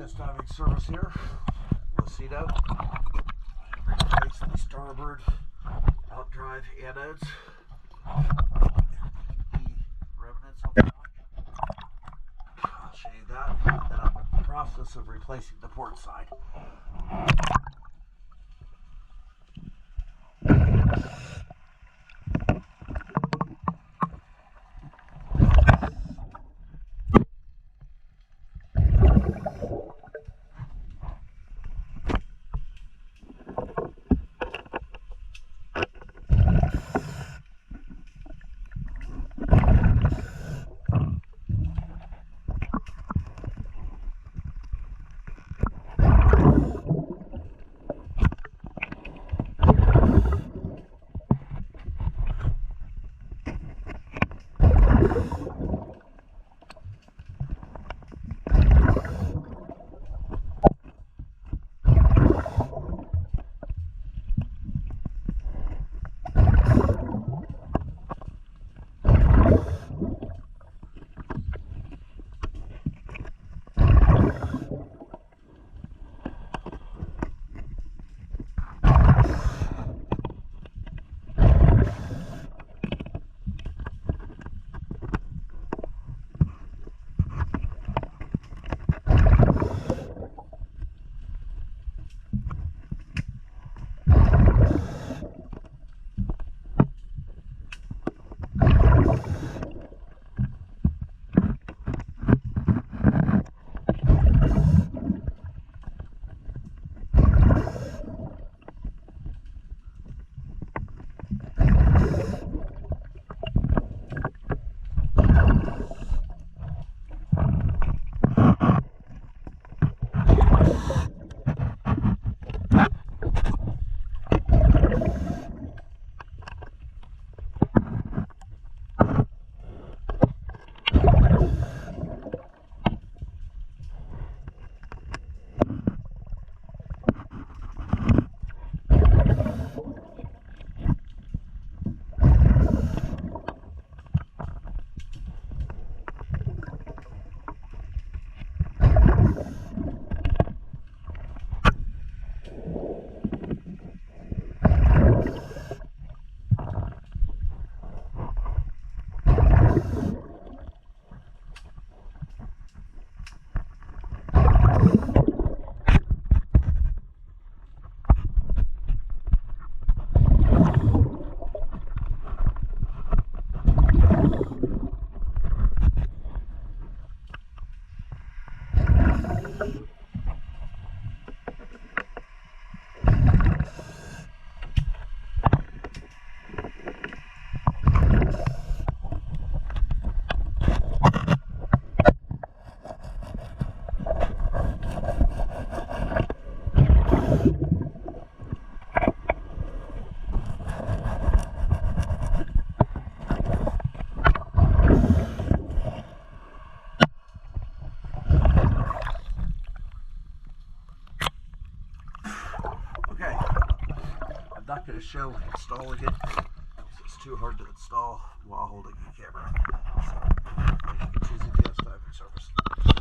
GPS diving service here, Lucido. Replace the starboard outdrive anodes. The remnants on the back. I'll show you that. And then I'm in the process of replacing the port side. I'm not going to show installing it because it's too hard to install while holding the camera. So, choosing the diving service.